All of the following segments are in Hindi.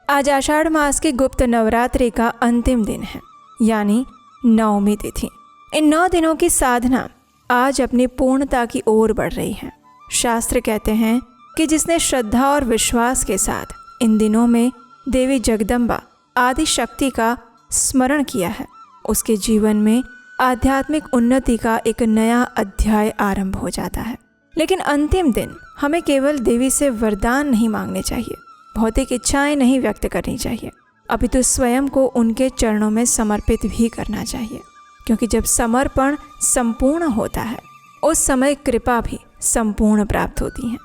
आज आषाढ़ मास की गुप्त नवरात्रि का अंतिम दिन है, यानी नवमी तिथि। इन 9 दिनों की साधना आज अपनी पूर्णता की ओर बढ़ रही है। शास्त्र कहते हैं कि जिसने श्रद्धा और विश्वास के साथ इन दिनों में देवी जगदम्बा आदि शक्ति का स्मरण किया है, उसके जीवन में आध्यात्मिक उन्नति का एक नया अध्याय आरंभ हो जाता है। लेकिन अंतिम दिन हमें केवल देवी से वरदान नहीं मांगने चाहिए, भौतिक इच्छाएं नहीं व्यक्त करनी चाहिए, अपितु स्वयं को उनके चरणों में समर्पित भी करना चाहिए, क्योंकि जब समर्पण संपूर्ण होता है उस समय कृपा भी संपूर्ण प्राप्त होती है।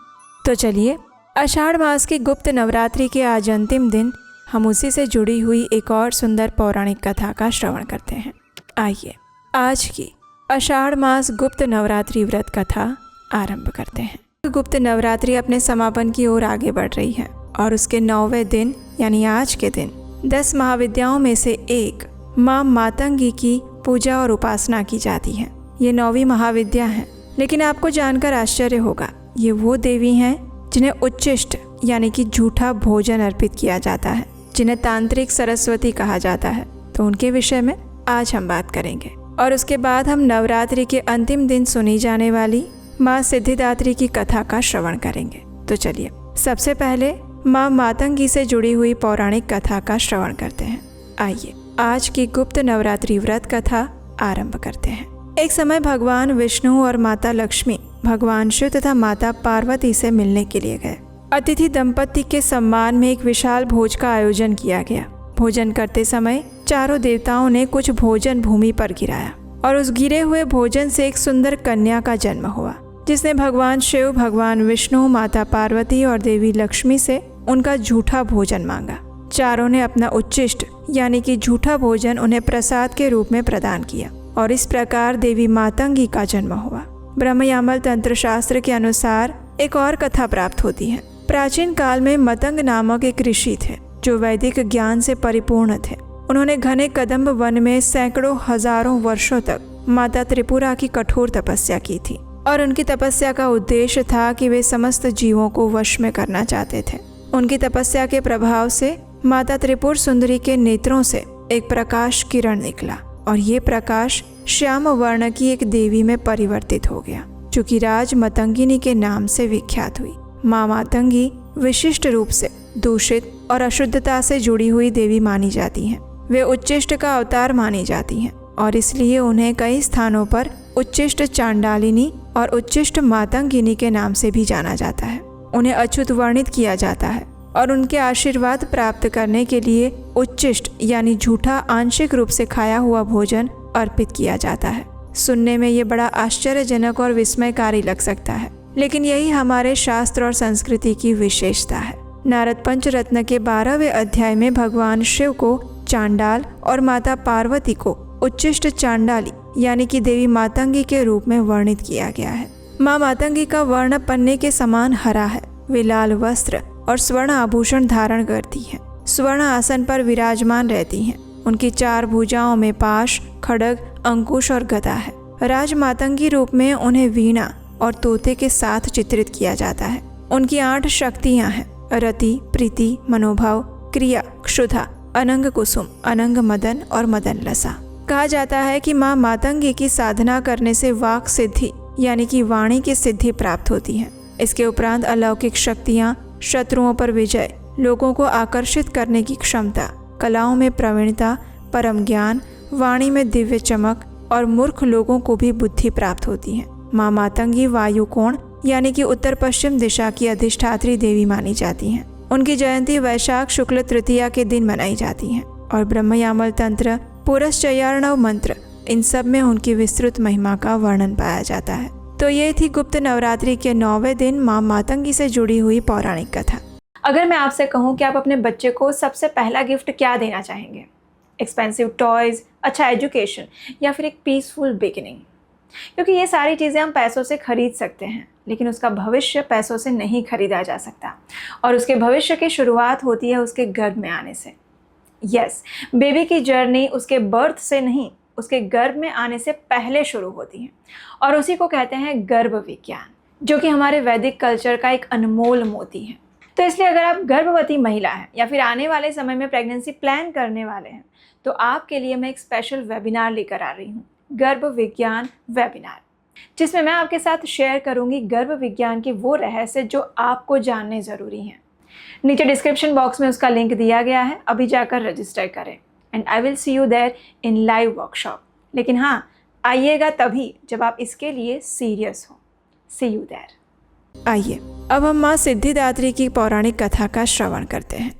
तो चलिए, आषाढ़ मास की गुप्त नवरात्रि के आज अंतिम दिन हम उसी से जुड़ी हुई एक और सुंदर पौराणिक कथा का श्रवण करते हैं। आइए आज की आषाढ़ मास गुप्त नवरात्रि व्रत कथा आरंभ करते हैं। गुप्त नवरात्रि अपने समापन की ओर आगे बढ़ रही है और उसके 9वें दिन यानी आज के दिन 10 महाविद्याओं में से एक माँ मातंगी की पूजा और उपासना की जाती है। ये 9वीं महाविद्या है, लेकिन आपको जानकर आश्चर्य होगा, ये वो देवी हैं जिन्हें उच्चिष्ट यानी कि झूठा भोजन अर्पित किया जाता है, जिन्हें तांत्रिक सरस्वती कहा जाता है। तो उनके विषय में आज हम बात करेंगे और उसके बाद हम नवरात्रि के अंतिम दिन सुनी जाने वाली माँ सिद्धिदात्री की कथा का श्रवण करेंगे। तो चलिए, सबसे पहले माँ मातंगी से जुड़ी हुई पौराणिक कथा का श्रवण करते हैं। आइए आज की गुप्त नवरात्रि व्रत कथा आरंभ करते हैं। एक समय भगवान विष्णु और माता लक्ष्मी भगवान शिव तथा माता पार्वती से मिलने के लिए गए। अतिथि दंपति के सम्मान में एक विशाल भोज का आयोजन किया गया। भोजन करते समय चारों देवताओं ने कुछ भोजन भूमि पर गिराया और उस गिरे हुए भोजन से एक सुंदर कन्या का जन्म हुआ, जिसने भगवान शिव, भगवान विष्णु, माता पार्वती और देवी लक्ष्मी से उनका झूठा भोजन मांगा। चारों ने अपना उच्चिष्ट यानी कि झूठा भोजन उन्हें प्रसाद के रूप में प्रदान किया और इस प्रकार देवी मातंगी का जन्म हुआ। ब्रह्मयामल तंत्र शास्त्र के अनुसार एक और कथा प्राप्त होती है। प्राचीन काल में मतंग नामक एक ऋषि थे जो वैदिक ज्ञान से परिपूर्ण थे। उन्होंने घने कदम्ब वन में सैकड़ों हजारों वर्षों तक माता त्रिपुरा की कठोर तपस्या की थी और उनकी तपस्या का उद्देश्य था कि वे समस्त जीवों को वश में करना चाहते थे। उनकी तपस्या के प्रभाव से माता त्रिपुर सुंदरी के नेत्रों से एक प्रकाश किरण निकला और ये प्रकाश श्याम वर्ण की एक देवी में परिवर्तित हो गया, जो कि राज मतंगिनी के नाम से विख्यात हुई। माँ मातंगी विशिष्ट रूप से दूषित और अशुद्धता से जुड़ी हुई देवी मानी जाती हैं। वे उच्चिष्ट का अवतार मानी जाती हैं और इसलिए उन्हें कई स्थानों पर उच्चिष्ट चांडालिनी और उच्चिष्ट मातंगिनी के नाम से भी जाना जाता है। उन्हें अच्युत वर्णित किया जाता है और उनके आशीर्वाद प्राप्त करने के लिए उच्चिष्ट यानी झूठा आंशिक रूप से खाया हुआ भोजन अर्पित किया जाता है। सुनने में ये बड़ा आश्चर्यजनक और विस्मयकारी लग सकता है, लेकिन यही हमारे शास्त्र और संस्कृति की विशेषता है। नारद पंचरत्न के 12वें अध्याय में भगवान शिव को चांडाल और माता पार्वती को उच्चिष्ट चांडाली यानी कि देवी मातंगी के रूप में वर्णित किया गया है। माँ मातंगी का वर्ण पन्ने के समान हरा है। वे लाल वस्त्र और स्वर्ण आभूषण धारण करती हैं, स्वर्ण आसन पर विराजमान रहती हैं। उनकी 4 भुजाओं में पाश, खड्ग, अंकुश और गदा है। राज मातंगी रूप में उन्हें वीणा और तोते के साथ चित्रित किया जाता है। उनकी 8 शक्तियाँ हैं: रति, प्रीति, मनोभाव, क्रिया, क्षुधा, अनंग कुसुम, अनंग मदन और मदन लसा। कहा जाता है कि माँ मातंगी की साधना करने से वाक सिद्धि यानी कि वाणी की सिद्धि प्राप्त होती है। इसके उपरांत अलौकिक शक्तियाँ, शत्रुओं पर विजय, लोगों को आकर्षित करने की क्षमता, कलाओं में प्रवीणता, परम ज्ञान, वाणी में दिव्य चमक और मूर्ख लोगों को भी बुद्धि प्राप्त होती है। माँ मातंगी वायु कोण यानी कि उत्तर पश्चिम दिशा की अधिष्ठात्री देवी मानी जाती हैं। उनकी जयंती वैशाख शुक्ल तृतीया के दिन मनाई जाती है और ब्रह्मयामल तंत्र, पुरश्चयार्णव मंत्र, इन सब में उनकी विस्तृत महिमा का वर्णन पाया जाता है। तो ये थी गुप्त नवरात्रि के 9वें दिन माँ मातंगी से जुड़ी हुई पौराणिक कथा। अगर मैं आपसे कहूँ कि आप अपने बच्चे को सबसे पहला गिफ्ट क्या देना चाहेंगे? एक्सपेंसिव टॉयज़, अच्छा एजुकेशन या फिर एक पीसफुल बिगिनिंग? क्योंकि ये सारी चीज़ें हम पैसों से खरीद सकते हैं, लेकिन उसका भविष्य पैसों से नहीं खरीदा जा सकता और उसके भविष्य की शुरुआत होती है उसके गर्भ में आने से। यस, बेबी की जर्नी उसके बर्थ से नहीं, उसके गर्भ में आने से पहले शुरू होती है और उसी को कहते हैं गर्भ विज्ञान, जो कि हमारे वैदिक कल्चर का एक अनमोल मोती है। तो इसलिए अगर आप गर्भवती महिला हैं या फिर आने वाले समय में प्रेगनेंसी प्लान करने वाले हैं, तो आपके लिए मैं एक स्पेशल वेबिनार लेकर आ रही हूँ, गर्भ विज्ञान वेबिनार, जिसमें मैं आपके साथ शेयर करूँगी गर्भ विज्ञान के वो रहस्य जो आपको जानने ज़रूरी हैं। नीचे डिस्क्रिप्शन बॉक्स में उसका लिंक दिया गया है, अभी जाकर रजिस्टर करें and I will see you there in live workshop. लेकिन हाँ, आइएगा तभी जब आप इसके लिए सीरियस हो। सी यू देयर। आइए अब हम माँ सिद्धिदात्री की पौराणिक कथा का श्रवण करते हैं।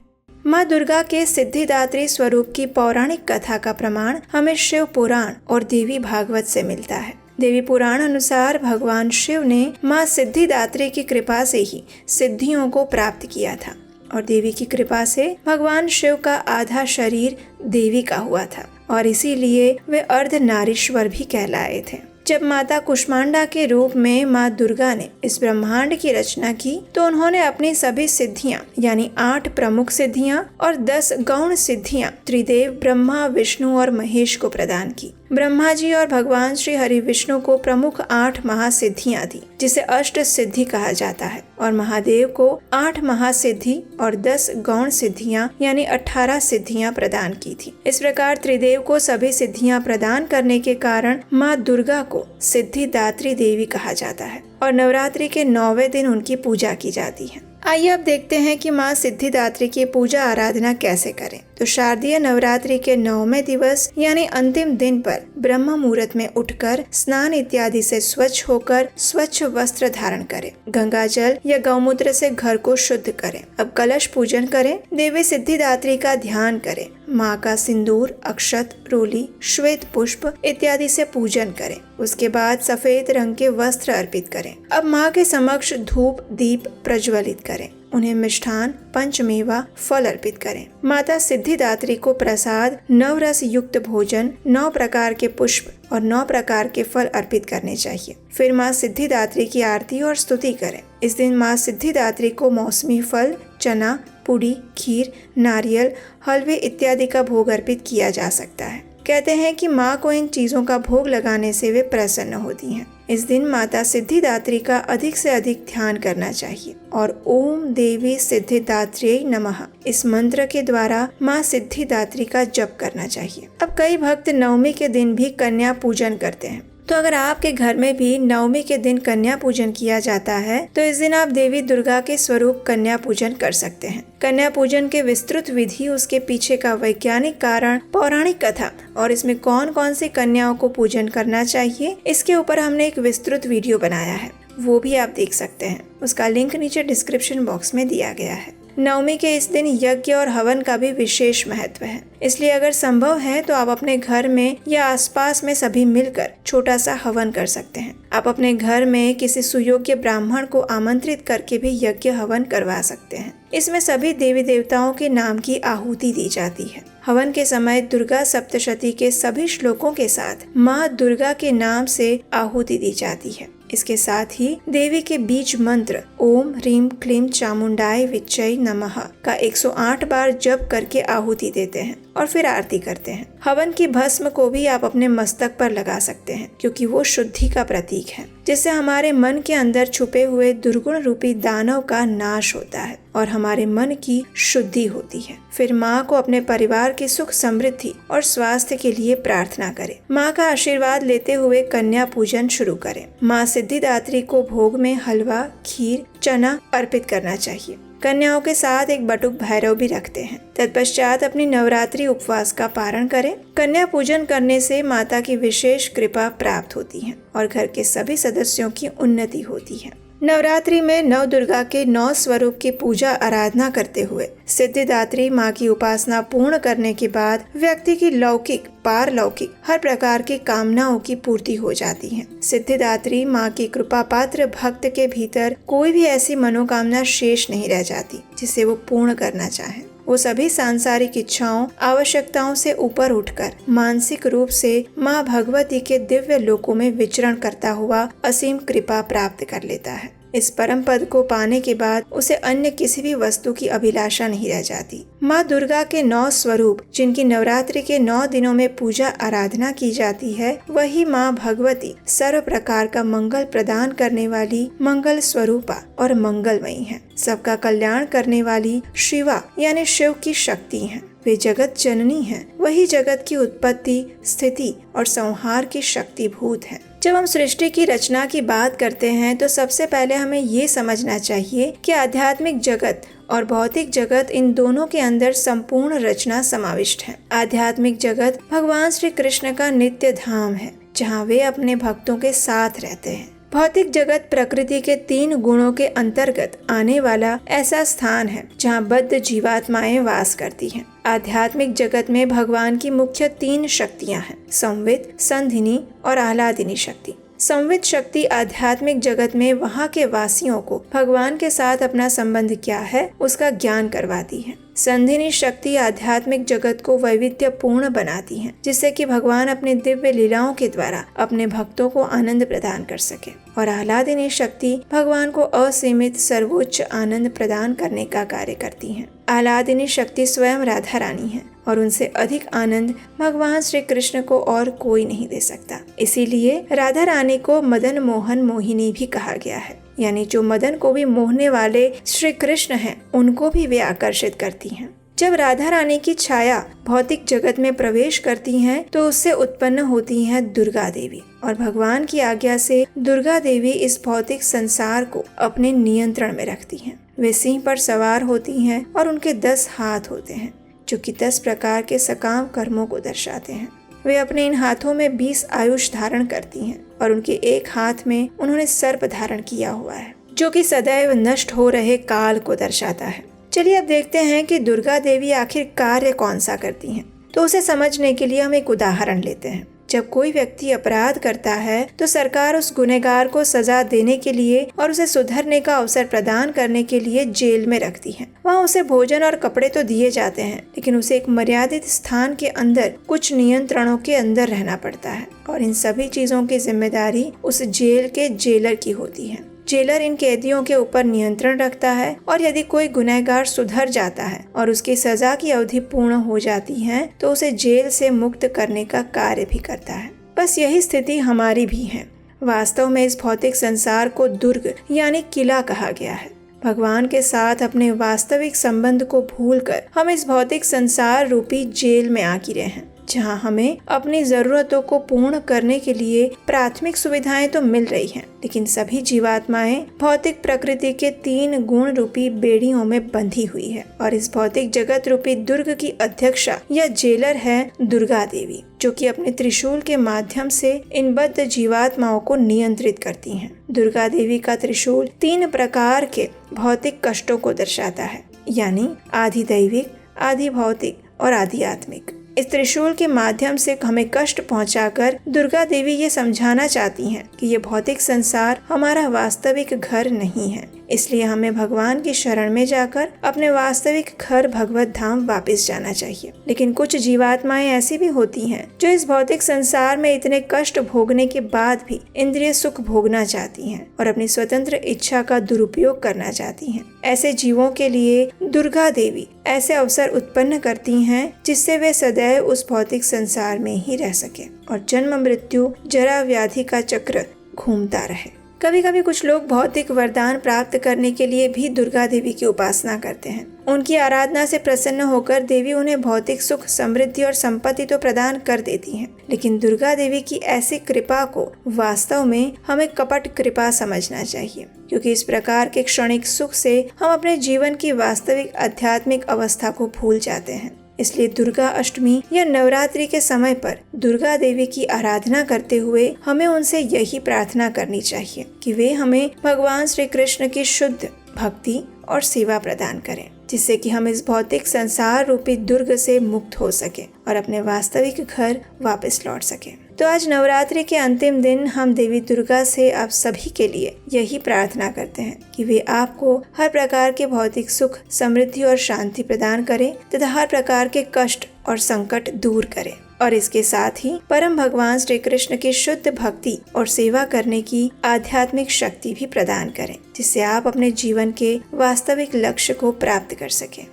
माँ दुर्गा के सिद्धिदात्री स्वरूप की पौराणिक कथा का प्रमाण हमें शिव पुराण और देवी भागवत से मिलता है। देवी पुराण अनुसार भगवान शिव ने माँ सिद्धिदात्री की कृपा से ही सिद्धियों को प्राप्त किया था और देवी की कृपा से भगवान शिव का आधा शरीर देवी का हुआ था और इसीलिए वे अर्धनारीश्वर भी कहलाए थे। जब माता कुष्मांडा के रूप में माँ दुर्गा ने इस ब्रह्मांड की रचना की तो उन्होंने अपनी सभी सिद्धियां यानी 8 प्रमुख सिद्धियां और 10 गौण सिद्धियां त्रिदेव ब्रह्मा, विष्णु और महेश को प्रदान की। ब्रह्मा जी और भगवान श्री हरि विष्णु को प्रमुख 8 महासिद्धियां दी, जिसे अष्ट सिद्धि कहा जाता है, और महादेव को 8 महासिद्धि और 10 गौण सिद्धियां यानी 18 सिद्धियां प्रदान की थी। इस प्रकार त्रिदेव को सभी सिद्धियां प्रदान करने के कारण माँ दुर्गा को सिद्धिदात्री देवी कहा जाता है और नवरात्रि के 9वें दिन उनकी पूजा की जाती है। आइए अब देखते हैं कि माँ सिद्धिदात्री की पूजा आराधना कैसे करें। तो शारदीय नवरात्रि के 9वें दिवस यानी अंतिम दिन पर ब्रह्म मुहूर्त में उठकर स्नान इत्यादि से स्वच्छ होकर स्वच्छ वस्त्र धारण करें, गंगा जल या गौमूत्र से घर को शुद्ध करें। अब कलश पूजन करें, देवी सिद्धिदात्री का ध्यान करें, माँ का सिंदूर, अक्षत, रोली, श्वेत पुष्प इत्यादि से पूजन करें। उसके बाद सफेद रंग के वस्त्र अर्पित करें। अब माँ के समक्ष धूप दीप प्रज्वलित करें, उन्हें मिष्ठान, पंचमेवा, फल अर्पित करें। माता सिद्धिदात्री को प्रसाद, नवरस युक्त भोजन, 9 प्रकार के पुष्प और 9 प्रकार के फल अर्पित करने चाहिए। फिर माँ सिद्धिदात्री की आरती और स्तुति करें। इस दिन माँ सिद्धिदात्री को मौसमी फल, चना, पूड़ी, खीर, नारियल, हलवे इत्यादि का भोग अर्पित किया जा सकता है। कहते हैं कि माँ को इन चीजों का भोग लगाने से वे प्रसन्न होती हैं। इस दिन माता सिद्धिदात्री का अधिक से अधिक ध्यान करना चाहिए और ओम देवी सिद्धिदात्र्यै नमः इस मंत्र के द्वारा माँ सिद्धिदात्री का जप करना चाहिए। अब कई भक्त नवमी के दिन भी कन्या पूजन करते हैं, तो अगर आपके घर में भी नवमी के दिन कन्या पूजन किया जाता है तो इस दिन आप देवी दुर्गा के स्वरूप कन्या पूजन कर सकते हैं। कन्या पूजन के विस्तृत विधि, उसके पीछे का वैज्ञानिक कारण, पौराणिक कथा और इसमें कौन कौन सी कन्याओं को पूजन करना चाहिए, इसके ऊपर हमने एक विस्तृत वीडियो बनाया है, वो भी आप देख सकते हैं। उसका लिंक नीचे डिस्क्रिप्शन बॉक्स में दिया गया है। नवमी के इस दिन यज्ञ और हवन का भी विशेष महत्व है, इसलिए अगर संभव है तो आप अपने घर में या आसपास में सभी मिलकर छोटा सा हवन कर सकते हैं। आप अपने घर में किसी सुयोग्य ब्राह्मण को आमंत्रित करके भी यज्ञ हवन करवा सकते हैं। इसमें सभी देवी देवताओं के नाम की आहुति दी जाती है। हवन के समय दुर्गा सप्तशती के सभी श्लोकों के साथ माँ दुर्गा के नाम से आहुति दी जाती है। इसके साथ ही देवी के बीज मंत्र ओम ह्रीम क्लीम चामुंडाय विच्चय नमः का 108 बार जप करके आहुति देते हैं और फिर आरती करते हैं। हवन की भस्म को भी आप अपने मस्तक पर लगा सकते हैं, क्योंकि वो शुद्धि का प्रतीक है, जिससे हमारे मन के अंदर छुपे हुए दुर्गुण रूपी दानव का नाश होता है और हमारे मन की शुद्धि होती है। फिर माँ को अपने परिवार की सुख समृद्धि और स्वास्थ्य के लिए प्रार्थना करें। माँ का आशीर्वाद लेते हुए कन्या पूजन शुरू करें। माँ सिद्धिदात्री को भोग में हलवा, खीर, चना अर्पित करना चाहिए। कन्याओं के साथ एक बटुक भैरव भी रखते हैं। तत्पश्चात अपनी नवरात्रि उपवास का पारण करें। कन्या पूजन करने से माता की विशेष कृपा प्राप्त होती है और घर के सभी सदस्यों की उन्नति होती है। नवरात्रि में नव दुर्गा के 9 स्वरूप की पूजा आराधना करते हुए सिद्धिदात्री माँ की उपासना पूर्ण करने के बाद व्यक्ति की लौकिक, पारलौकिक हर प्रकार की कामनाओं की पूर्ति हो जाती है। सिद्धिदात्री माँ की कृपा पात्र भक्त के भीतर कोई भी ऐसी मनोकामना शेष नहीं रह जाती जिसे वो पूर्ण करना चाहे। वो सभी सांसारिक इच्छाओं, आवश्यकताओं से ऊपर उठकर मानसिक रूप से माँ भगवती के दिव्य लोकों में विचरण करता हुआ असीम कृपा प्राप्त कर लेता है। इस परम पद को पाने के बाद उसे अन्य किसी भी वस्तु की अभिलाषा नहीं रह जाती। माँ दुर्गा के 9 स्वरूप जिनकी नवरात्रि के 9 दिनों में पूजा आराधना की जाती है, वही माँ भगवती सर्व प्रकार का मंगल प्रदान करने वाली मंगल स्वरूपा और मंगलमयी है। सबका कल्याण करने वाली शिवा यानी शिव की शक्ति है। वे जगत जननी हैं। वही जगत की उत्पत्ति, स्थिति और संहार की शक्तिभूत है। जब हम सृष्टि की रचना की बात करते हैं तो सबसे पहले हमें ये समझना चाहिए कि आध्यात्मिक जगत और भौतिक जगत, इन दोनों के अंदर संपूर्ण रचना समाविष्ट है। आध्यात्मिक जगत भगवान श्री कृष्ण का नित्य धाम है, जहाँ वे अपने भक्तों के साथ रहते हैं। भौतिक जगत प्रकृति के 3 गुणों के अंतर्गत आने वाला ऐसा स्थान है जहाँ बद्ध जीवात्माएं वास करती हैं। आध्यात्मिक जगत में भगवान की मुख्य 3 शक्तियाँ हैं, संवित, संधिनी और आह्लादिनी शक्ति। संवित शक्ति आध्यात्मिक जगत में वहाँ के वासियों को भगवान के साथ अपना संबंध क्या है उसका ज्ञान करवाती है। संधिनी शक्ति आध्यात्मिक जगत को वैविध्यपूर्ण बनाती है, जिससे कि भगवान अपने दिव्य लीलाओं के द्वारा अपने भक्तों को आनंद प्रदान कर सके। और आह्लादिनी शक्ति भगवान को असीमित सर्वोच्च आनंद प्रदान करने का कार्य करती है। आह्लादिनी शक्ति स्वयं राधा रानी है और उनसे अधिक आनंद भगवान श्री कृष्ण को और कोई नहीं दे सकता। इसीलिए राधा रानी को मदन मोहन मोहिनी भी कहा गया है, यानी जो मदन को भी मोहने वाले श्री कृष्ण हैं, उनको भी वे आकर्षित करती हैं। जब राधा रानी की छाया भौतिक जगत में प्रवेश करती हैं, तो उससे उत्पन्न होती हैं दुर्गा देवी। और भगवान की आज्ञा से दुर्गा देवी इस भौतिक संसार को अपने नियंत्रण में रखती हैं। वे सिंह पर सवार होती हैं और उनके 10 हाथ होते हैं, जो कि 10 प्रकार के सकाम कर्मों को दर्शाते हैं। वे अपने इन हाथों में 20 आयुष धारण करती हैं और उनके एक हाथ में उन्होंने सर्प धारण किया हुआ है, जो कि सदैव नष्ट हो रहे काल को दर्शाता है। चलिए अब देखते हैं कि दुर्गा देवी आखिर कार्य कौन सा करती हैं। तो उसे समझने के लिए हम एक उदाहरण लेते हैं। जब कोई व्यक्ति अपराध करता है तो सरकार उस गुनहगार को सजा देने के लिए और उसे सुधरने का अवसर प्रदान करने के लिए जेल में रखती है। वहाँ उसे भोजन और कपड़े तो दिए जाते हैं, लेकिन उसे एक मर्यादित स्थान के अंदर कुछ नियंत्रणों के अंदर रहना पड़ता है और इन सभी चीजों की जिम्मेदारी उस जेल के जेलर की होती है। जेलर इन कैदियों के ऊपर नियंत्रण रखता है और यदि कोई गुनहगार सुधर जाता है और उसकी सजा की अवधि पूर्ण हो जाती है तो उसे जेल से मुक्त करने का कार्य भी करता है। बस यही स्थिति हमारी भी है। वास्तव में इस भौतिक संसार को दुर्ग यानी किला कहा गया है। भगवान के साथ अपने वास्तविक संबंध को भूलकर हम इस भौतिक संसार रूपी जेल में आ गिरे हैं, जहाँ हमें अपनी जरूरतों को पूर्ण करने के लिए प्राथमिक सुविधाएं तो मिल रही हैं, लेकिन सभी जीवात्माएं भौतिक प्रकृति के 3 गुण रूपी बेड़ियों में बंधी हुई है। और इस भौतिक जगत रूपी दुर्ग की अध्यक्षा या जेलर है दुर्गा देवी, जो कि अपने त्रिशूल के माध्यम से इन बद्ध जीवात्माओं को नियंत्रित करती हैं। दुर्गा देवी का त्रिशूल 3 प्रकार के भौतिक कष्टों को दर्शाता है, यानी आधि दैविक, आधि भौतिक और आधि आत्मिक। इस त्रिशूल के माध्यम से हमें कष्ट पहुंचाकर दुर्गा देवी ये समझाना चाहती हैं कि ये भौतिक संसार हमारा वास्तविक घर नहीं है। इसलिए हमें भगवान की शरण में जाकर अपने वास्तविक घर भगवत धाम वापस जाना चाहिए। लेकिन कुछ जीवात्माएं ऐसी भी होती हैं जो इस भौतिक संसार में इतने कष्ट भोगने के बाद भी इंद्रिय सुख भोगना चाहती हैं और अपनी स्वतंत्र इच्छा का दुरुपयोग करना चाहती हैं। ऐसे जीवों के लिए दुर्गा देवी ऐसे अवसर उत्पन्न करती हैं जिससे वे सदैव उस भौतिक संसार में ही रह सके और जन्म मृत्यु जरा व्याधि का चक्र घूमता रहे। कभी कभी कुछ लोग भौतिक वरदान प्राप्त करने के लिए भी दुर्गा देवी की उपासना करते हैं। उनकी आराधना से प्रसन्न होकर देवी उन्हें भौतिक सुख, समृद्धि और संपत्ति तो प्रदान कर देती हैं, लेकिन दुर्गा देवी की ऐसी कृपा को वास्तव में हमें कपट कृपा समझना चाहिए, क्योंकि इस प्रकार के क्षणिक सुख से हम अपने जीवन की वास्तविक आध्यात्मिक अवस्था को भूल जाते हैं। इसलिए दुर्गा अष्टमी या नवरात्रि के समय पर दुर्गा देवी की आराधना करते हुए हमें उनसे यही प्रार्थना करनी चाहिए कि वे हमें भगवान श्री कृष्ण की शुद्ध भक्ति और सेवा प्रदान करें, जिससे कि हम इस भौतिक संसार रूपी दुर्ग से मुक्त हो सके और अपने वास्तविक घर वापस लौट सके। तो आज नवरात्रि के अंतिम दिन हम देवी दुर्गा से आप सभी के लिए यही प्रार्थना करते हैं कि वे आपको हर प्रकार के भौतिक सुख, समृद्धि और शांति प्रदान करें तथा हर प्रकार के कष्ट और संकट दूर करें और इसके साथ ही परम भगवान श्री कृष्ण की शुद्ध भक्ति और सेवा करने की आध्यात्मिक शक्ति भी प्रदान करें, जिससे आप अपने जीवन के वास्तविक लक्ष्य को प्राप्त कर सकें।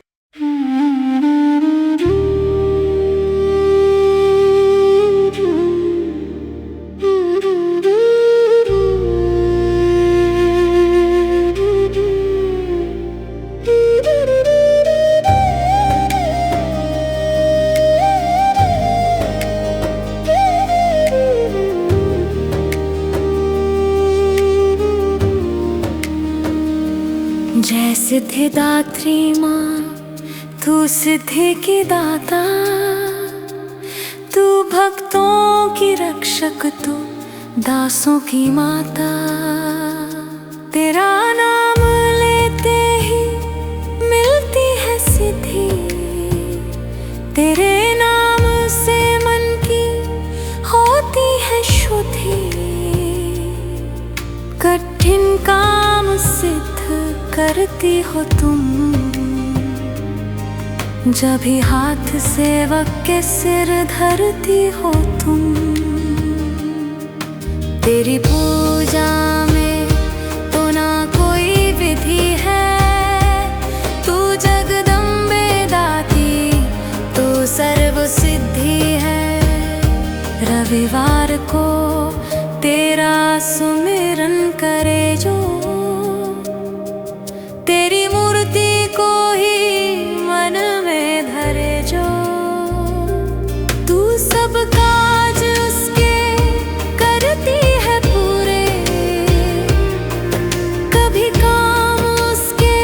जय सिद्धिदात्री माँ, तू सिद्धि की दाता, तू भक्तों की रक्षक, तू दासों की माता। तेरा नाम लेते ही मिलती है सिद्धि, तेरे नाम से मन की होती है शुद्धि। कठिन काम सिद्ध करती हो तुम, जब भी हाथ सेवक के सिर धरती हो तुम। तेरी पूजा में तो ना कोई विधि है, तू जगदम्बे दाती, तू सर्व सिद्धि है। रविवार को तेरा सुमिरन करे जो, तेरी मूर्ति को ही मन में धरे जो। तू सब काज उसके करती है पूरे, कभी काम उसके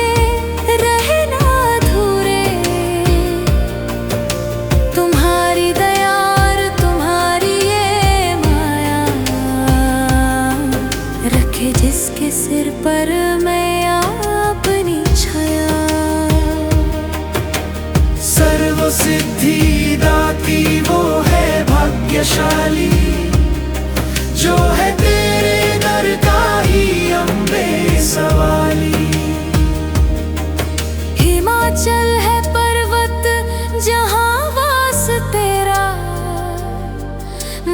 रहे ना अधूरे। तुम्हारी दया और तुम्हारी ये माया, रखे जिसके सिर पर मैं सर्व सिद्धि दाती वो है भाग्यशाली, जो है तेरे दर का ही अम्बे सवाली। हिमाचल है पर्वत जहाँ वास तेरा,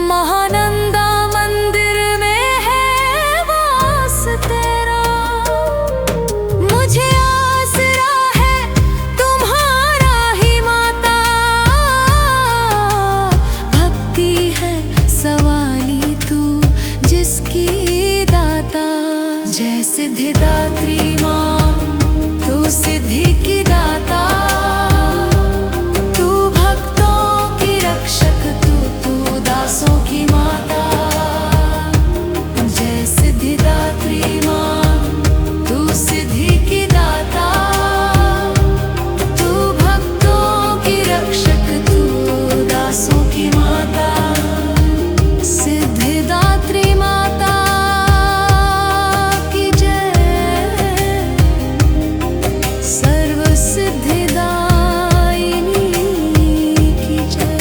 महानंदा मंदिर में है वास तेरा। मुझे आसरा है तुम्हारा ही माता, भक्ति है सवाली तू जिसकी दाता। जय सिद्धिदात्री माँ, तू सिद्धि की दाता, तू भक्तों की रक्षक, तू दासों की माता। जय सिद्धिदात्री माँ, तू सिद्धि की दाता, तू भक्तों की रक्षक, तू दासों की माता। सिद्धिदात्री माता की जय, सर्व सिद्धिदायिनी की जय।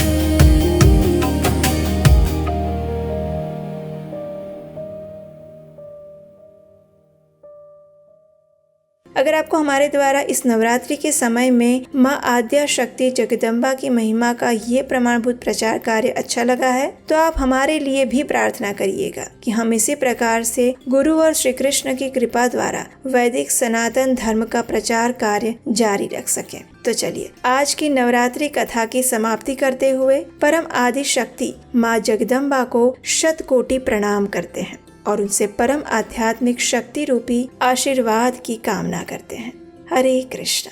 अगर आपको हमारे द्वारा इस नवरात्रि के समय में माँ आद्या शक्ति जगदम्बा की महिमा का ये प्रमाणभूत प्रचार कार्य अच्छा लगा है, तो आप हमारे लिए भी प्रार्थना करिएगा कि हम इसी प्रकार से गुरु और श्री कृष्ण की कृपा द्वारा वैदिक सनातन धर्म का प्रचार कार्य जारी रख सकें। तो चलिए आज की नवरात्रि कथा की समाप्ति करते हुए परम आदि शक्ति माँ जगदम्बा को शत कोटि प्रणाम करते हैं और उनसे परम आध्यात्मिक शक्ति रूपी आशीर्वाद की कामना करते हैं। हरे कृष्ण।